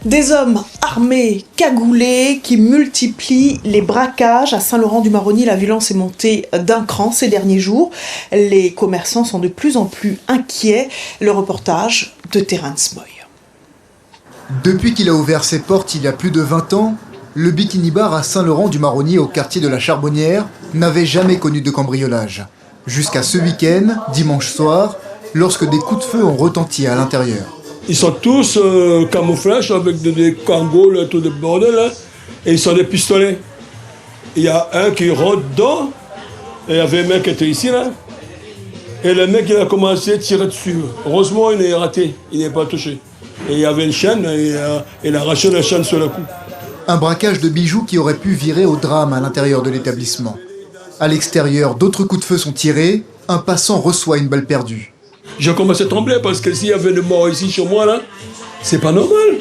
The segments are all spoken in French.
Des hommes armés, cagoulés, qui multiplient les braquages. À Saint-Laurent-du-Maroni, la violence est montée d'un cran ces derniers jours. Les commerçants sont de plus en plus inquiets. Le reportage de Terence Moy. Depuis qu'il a ouvert ses portes il y a plus de 20 ans, le Bikini Bar à Saint-Laurent-du-Maroni, au quartier de la Charbonnière, n'avait jamais connu de cambriolage. Jusqu'à ce week-end, dimanche soir, lorsque des coups de feu ont retenti à l'intérieur. Ils sont tous camouflage avec des cagoules, tout le bordel, hein, et ils sont des pistolets. Il y a un qui rentre dedans, et il y avait un mec qui était ici, là, et le mec il a commencé à tirer dessus. Heureusement, il est raté, il n'est pas touché. Et il y avait une chaîne, et il a arraché la chaîne sur le coup. Un braquage de bijoux qui aurait pu virer au drame à l'intérieur de l'établissement. À l'extérieur, d'autres coups de feu sont tirés, un passant reçoit une balle perdue. J'ai commencé à trembler parce que s'il y avait des morts ici chez moi, là, c'est pas normal.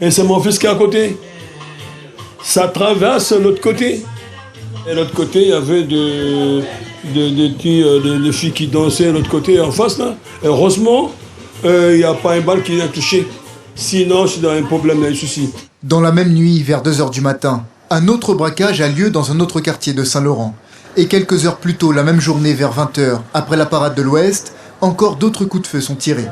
Et c'est mon fils qui est à côté. Ça traverse l'autre côté. Et l'autre côté, il y avait des filles qui dansaient de l'autre côté en face, là. Et heureusement, il n'y a pas une balle qui l'a touché. Sinon, c'est dans un problème, un souci. Dans la même nuit, vers 2 h du matin, un autre braquage a lieu dans un autre quartier de Saint-Laurent. Et quelques heures plus tôt, la même journée, vers 20 h, après la parade de l'Ouest, encore d'autres coups de feu sont tirés.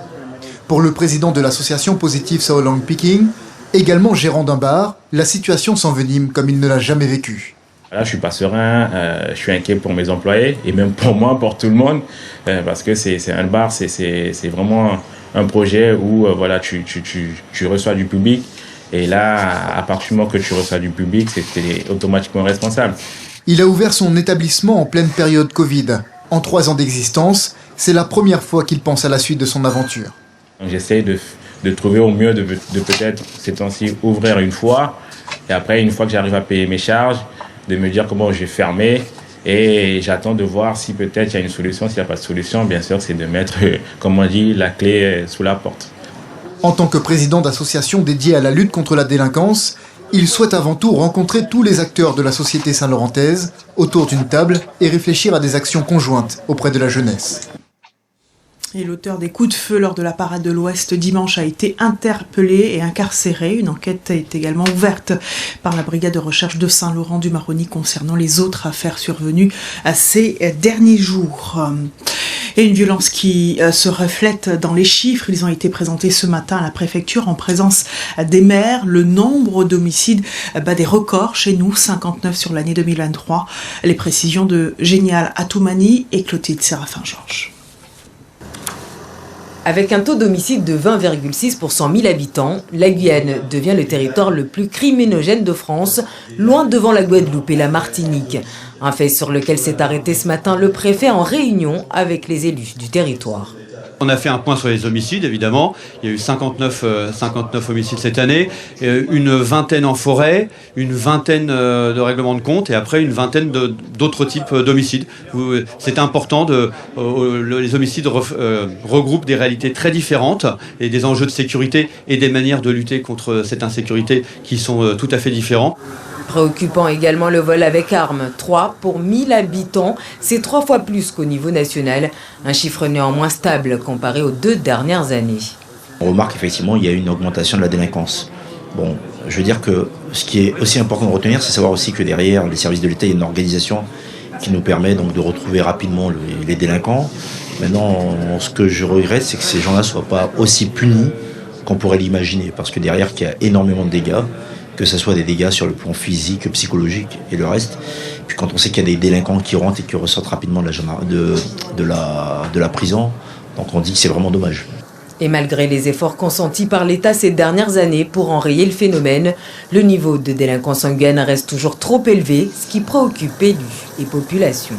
Pour le président de l'association Positive Sao Long Peking, également gérant d'un bar, la situation s'envenime comme il ne l'a jamais vécue. Là, je suis pas serein, je suis inquiet pour mes employés et même pour moi, pour tout le monde, parce que c'est un bar, c'est vraiment un projet où voilà, tu reçois du public et là, à partir du moment que tu reçois du public, c'est automatiquement responsable. Il a ouvert son établissement en pleine période Covid. En 3 ans d'existence, c'est la première fois qu'il pense à la suite de son aventure. J'essaie de trouver au mieux de peut-être ces temps-ci ouvrir une fois et après, une fois que j'arrive à payer mes charges, de me dire comment je vais fermer et j'attends de voir si peut-être il y a une solution. S'il n'y a pas de solution, bien sûr, c'est de mettre, comme on dit, la clé sous la porte. En tant que président d'association dédiée à la lutte contre la délinquance, il souhaite avant tout rencontrer tous les acteurs de la société saint-laurentaise autour d'une table et réfléchir à des actions conjointes auprès de la jeunesse. Et l'auteur des coups de feu lors de la parade de l'Ouest dimanche a été interpellé et incarcéré. Une enquête est également ouverte par la brigade de recherche de Saint-Laurent-du-Maroni concernant les autres affaires survenues ces derniers jours. Et une violence qui se reflète dans les chiffres. Ils ont été présentés ce matin à la préfecture en présence des maires. Le nombre d'homicides bat des records chez nous, 59 sur l'année 2023. Les précisions de Génial Atoumani et Clotilde Séraphin-Georges. Avec un taux d'homicide de 20,6 pour 100 000 habitants, la Guyane devient le territoire le plus criminogène de France, loin devant la Guadeloupe et la Martinique. Un fait sur lequel s'est arrêté ce matin le préfet en réunion avec les élus du territoire. On a fait un point sur les homicides, évidemment. Il y a eu 59 homicides cette année, une vingtaine en forêt, une vingtaine de règlements de compte et après une vingtaine d'autres types d'homicides. C'est important, les homicides regroupent des réalités très différentes et des enjeux de sécurité et des manières de lutter contre cette insécurité qui sont tout à fait différents. Préoccupant également le vol avec armes, 3 pour 1000 habitants, c'est 3 fois plus qu'au niveau national, un chiffre néanmoins stable comparé aux 2 dernières années. On remarque effectivement il y a une augmentation de la délinquance. Bon, je veux dire que ce qui est aussi important de retenir, c'est savoir aussi que derrière les services de l'État, il y a une organisation qui nous permet donc de retrouver rapidement les délinquants. Maintenant, ce que je regrette, c'est que ces gens-là ne soient pas aussi punis qu'on pourrait l'imaginer, parce que derrière, il y a énormément de dégâts, que ce soit des dégâts sur le plan physique, psychologique et le reste. Puis quand on sait qu'il y a des délinquants qui rentrent et qui ressortent rapidement de la prison, donc on dit que c'est vraiment dommage. Et malgré les efforts consentis par l'État ces dernières années pour enrayer le phénomène, le niveau de délinquance en Guyane reste toujours trop élevé, ce qui préoccupe élus et population.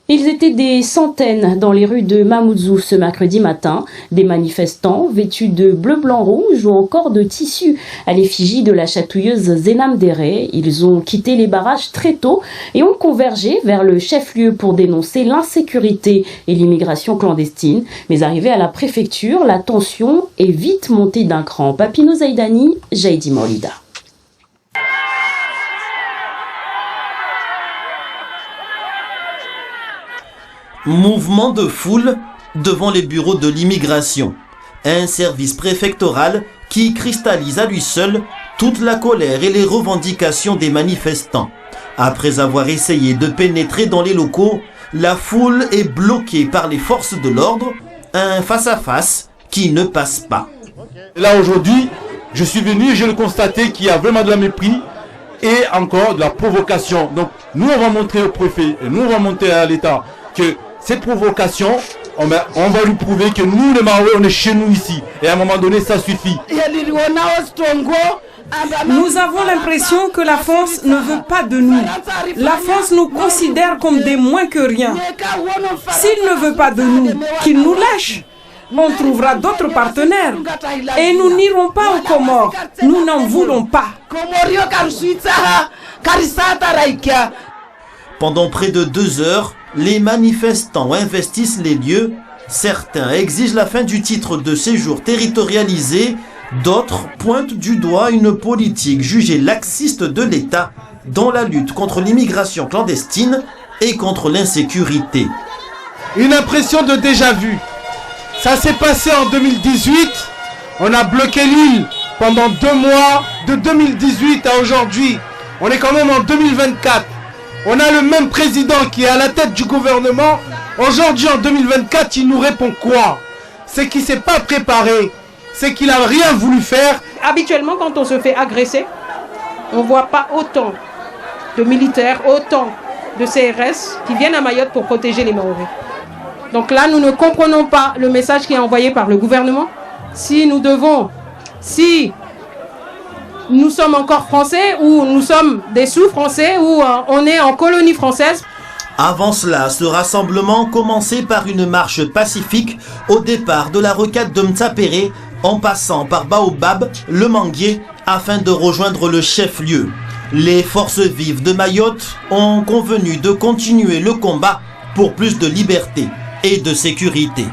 Ils étaient des centaines dans les rues de Mamoudzou ce mercredi matin. Des manifestants vêtus de bleu, blanc, rouge ou encore de tissu à l'effigie de la chatouilleuse Zenam Dere. Ils ont quitté les barrages très tôt et ont convergé vers le chef-lieu pour dénoncer l'insécurité et l'immigration clandestine. Mais arrivé à la préfecture, la tension est vite montée d'un cran. Papino Zaidani, Jaidi Maulida. Mouvement de foule devant les bureaux de l'immigration. Un service préfectoral qui cristallise à lui seul toute la colère et les revendications des manifestants. Après avoir essayé de pénétrer dans les locaux, la foule est bloquée par les forces de l'ordre, un face-à-face qui ne passe pas. Là aujourd'hui, je suis venu et je le constatais qu'il y a vraiment de la mépris et encore de la provocation. Donc nous on va montrer au préfet et nous on va montrer à l'État que ces provocations, on va lui prouver que nous les Maoris on est chez nous ici. Et à un moment donné ça suffit. Nous avons l'impression que la France ne veut pas de nous. La France nous considère comme des moins que rien. S'il ne veut pas de nous, qu'il nous lâche. On trouvera d'autres partenaires. Et nous n'irons pas aux Comores. Nous n'en voulons pas. Pendant près de 2 heures, les manifestants investissent les lieux. Certains exigent la fin du titre de séjour territorialisé. D'autres pointent du doigt une politique jugée laxiste de l'État dans la lutte contre l'immigration clandestine et contre l'insécurité. Une impression de déjà-vu. Ça s'est passé en 2018. On a bloqué l'île pendant 2 mois. De 2018 à aujourd'hui, on est quand même en 2024. On a le même président qui est à la tête du gouvernement. Aujourd'hui, en 2024, il nous répond quoi? C'est qu'il ne s'est pas préparé. C'est qu'il n'a rien voulu faire. Habituellement, quand on se fait agresser, on ne voit pas autant de militaires, autant de CRS qui viennent à Mayotte pour protéger les Maoris. Donc là, nous ne comprenons pas le message qui est envoyé par le gouvernement. Si nous sommes encore français ou nous sommes des sous-français ou on est en colonie française. Avant cela, ce rassemblement commençait par une marche pacifique au départ de la rocade de Mtsapéré, en passant par Baobab, le Manguier, afin de rejoindre le chef-lieu. Les forces vives de Mayotte ont convenu de continuer le combat pour plus de liberté et de sécurité.